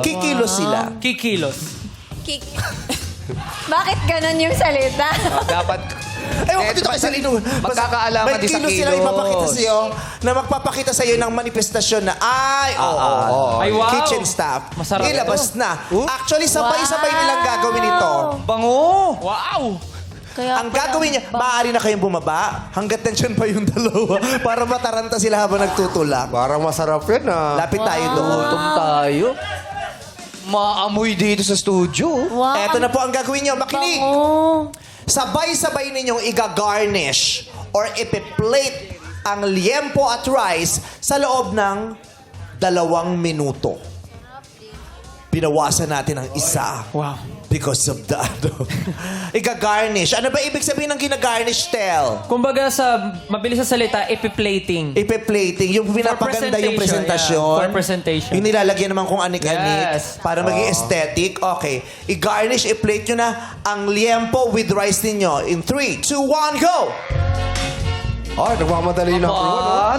Kikilos sila. Kikilos. Bakit ganun yung salita? Dapat... Ewan ko dito kay Salino. Magkakaalaman May din sa kilos sila kilos. ipapakita sa'yo na magpapakita sa'yo ng manifestasyon na Ay, wow. kitchen staff. Masarap Ilabas na. Actually, sabay-sabay nilang gagawin ito. Bango! Wow! Kaya Ang gagawin niya, maaari na kayong bumaba hanggat nandiyan pa yung dalawa para mataranta sila habang nagtutulak. Parang masarap yan ah. Lapit tayo doon. Gutom tayo. Maamoy dito sa studio. Wow. Eto na po ang gagawin niyo. Makinig. Oh. Sabay-sabay ninyong iga-garnish or ipi-plate ang liempo at rice sa loob ng 2 minuto. Binawasan natin ang isa. Wow. Because of the iga-garnish. Ano ba ibig sabihin ng gina-garnish, Tel? Kumbaga sa mabilis sa salita, epiplating. Ipe-plating. Yung pinapaganda yung presentation, presentasyon. yeah. For presentation. Yung nilalagyan naman kung anik-anik. Yes. Para maging aesthetic. Okay. I-garnish, i-plate nyo na ang liempo with rice ninyo. In 3, 2, 1, go! Ay, nagmamadali na ako.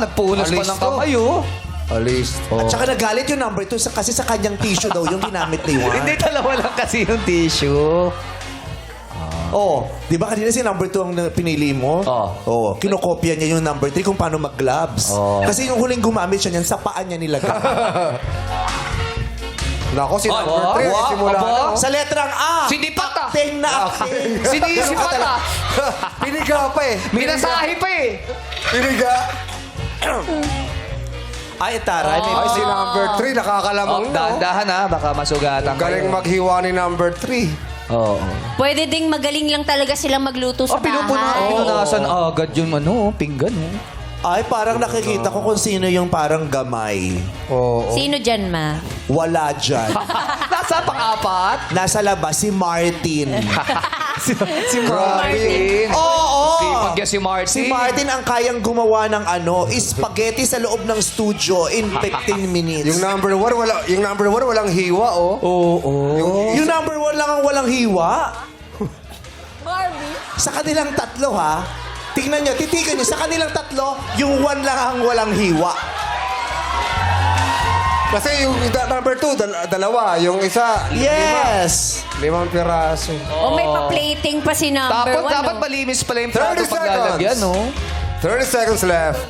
Nagpunas pa Alis ng to. kamay, oh. Alis. At saka nagalit yung number 2 kasi sa kanyang tissue daw yung ginamit ni Juan. Hindi, dalawa lang kasi yung tissue. Oh, di ba kanina si number 2 ang pinili mo? Oh, kinokopya niya yung number 3 kung paano mag-gloves. Kasi yung huling gumamit siya niyan, sa paan niya nilagay. Nako, si number 3. Simula na. oh. Sa letrang A. Sindipat ah. Acting na acting. Sinisipat ah. Piniga pa eh. Minasahe pa eh. Piniga. Ay, taray. May Ay, si number 3. Nakakalamang na. oh. Dahan-dahan ha. Baka masugatan Galing maghiwa ni number 3. Oo. Pwede ding magaling lang talaga silang magluto sa bahay. Pinunasan agad yung pinggan, oh. Ay, parang nakikita ko kung sino yung parang gamay. Oo. Sino dyan, ma? Wala dyan. Nasa pang-apat? Nasa labas, si Martin. Si Martin. Oo! Sipag niya si Martin. Si Martin ang kayang gumawa ng spaghetti sa loob ng studio in 15 minutes. Yung number 1, walang hiwa, oh. Oo. Yung number 1 lang ang walang hiwa. Barbie? Sa kanilang tatlo, ha? Tingnan nyo, titigan nyo. Sa kanilang tatlo, yung 1 lang ang walang hiwa. Kasi yung number 2, dalawa. Yung isa, Yes! 5 piraso. O may pa-plating pa si number 1, Dapat no? malinis pala yung 30 plato pag lalagyan, no? 30 seconds left.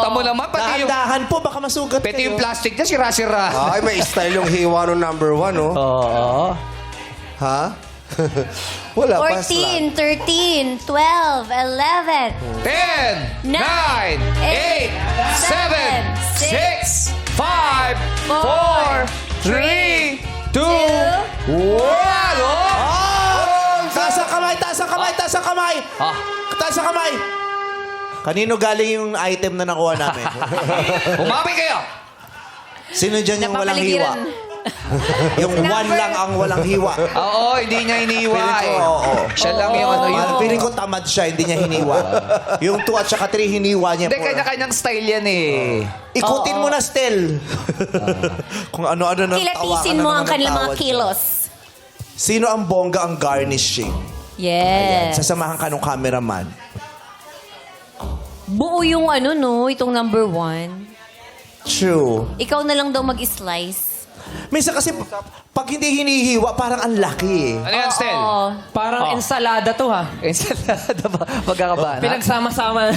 Tamo naman, pati yung, Dahan-dahan po, baka masugat pati kayo. yung plastic niya, sira-sira. Ay, may style yung hiwa ng number 1, oh. Oo. Ha? Wala pa. 14, 13, 12, 11, 10, 9, 8, 7, 6, 5, 4, 3, 2, 1. Taas ang kamay, taas ang kamay, taas ang kamay! Taas ang kamay! Kanino galing yung item na nakuha namin? Umami kayo! Sino dyan yung walang hiwa? Napapaligiran. Yung 1 lang ang walang hiwa. Oo, hindi niya iniwa Feeling ko, eh. oo. Siya lang yung ano yun. Feeling ko tamad siya, hindi niya hiniwa. Yung 2 at saka 3 hiniwa niya. Hindi, kanya-kanyang style yan eh. Ikutin mo na, Stel. Kung ano-ano nang Kilatisin mo ang kanilang mga kilos. Sino ang bongga ang garnishing? Yes. Sasamahan ka nung cameraman. Buo yung itong number 1. True. Ikaw na lang daw mag-slice. Minsan kasi, pag hindi hinihiwa, parang ang laki eh. Ano yan, Stel? Oo. Parang ensalada to, ha? Ensalada ba? Magkakabana? Pinagsama-sama.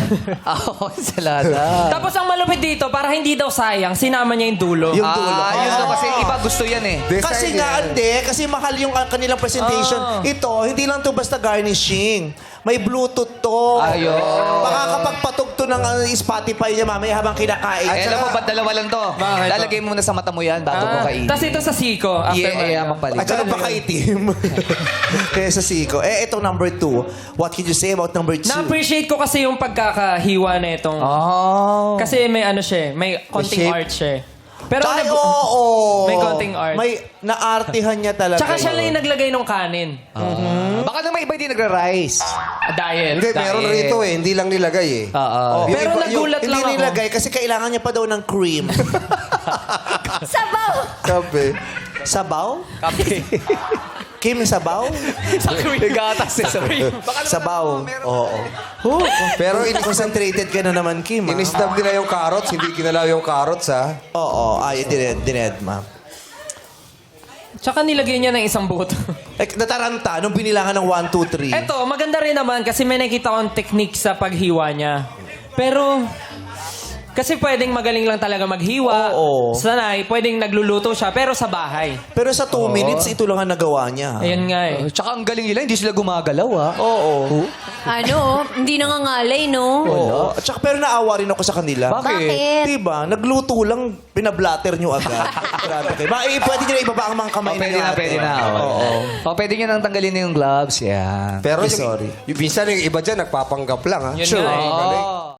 Oo, ensalada. Tapos ang malupit dito, para hindi daw sayang, sinama niya yung dulo. Yung dulo. Yun daw kasi iba gusto yan eh. Kasi nga, hindi. Kasi mahal yung kanilang presentation. Ito, hindi lang to basta garnishing. May Bluetooth to. Ayun. Makakapagpatog to ng Spotify niya mamaya habang kinakain. Ay, alam mo, ba't dalawa lang to? Bakit? Lalagay mo muna sa mata mo yan bago mo kainin. Tapos ito sa siko. After Yeah, mo. magpalit. At saka pakaitim. Kaya sa siko. Itong number 2. What can you say about number 2? Na-appreciate ko kasi yung pagkakahiwa na itong... Oh. Kasi may siya, may konting shape. art siya. Pero Ay, oo. may konting art. May naartihan niya talaga. Tsaka siya yun. lang yung naglagay ng kanin. Baka naman iba hindi nagra-rice. Dahil. Hindi, meron rito eh. Hindi lang nilagay eh. Oo. Yung Pero iba- nagulat Hindi lang ako. nilagay kasi kailangan niya pa daw ng cream. Sabaw! Sabi. Sabaw? Kape. Kim, sabaw? Gatas eh. Sabaw. Oo. Pero Concentrated ka na naman, Kim. ah. inistab nila yung carrots, hindi kinalaw yung carrots, ha? Oo. Ay, dined, ma'am. Tsaka nilagay niya ng isang buto. Nataranta nung binilangan ng 1, 2, 3. Eto, maganda rin naman kasi may nakita akong technique sa paghiwa niya. Pero, kasi pwedeng magaling lang talaga maghiwa. Oo. Sanay, pwedeng nagluluto siya, pero sa bahay. Pero sa 2 minutes, ito lang ang nagawa niya. Ayun nga eh. Tsaka ang galing nila, hindi sila gumagalaw ah. Oo. Ano, hindi nangangalay, no? Oo. Tsaka pero naawa rin ako sa kanila. Bakit? Diba? Nagluto lang, pinablatter nyo agad. Grabe kayo. Pwede nyo na ibaba ang mga kamay Pwede na, ate. pwede na. Oo. Pwede nyo nang tanggalin na yung gloves. Yan. Pero Sorry. yung minsan yung iba dyan, nagpapanggap lang, ha? Yun Sure. nga eh. Oo.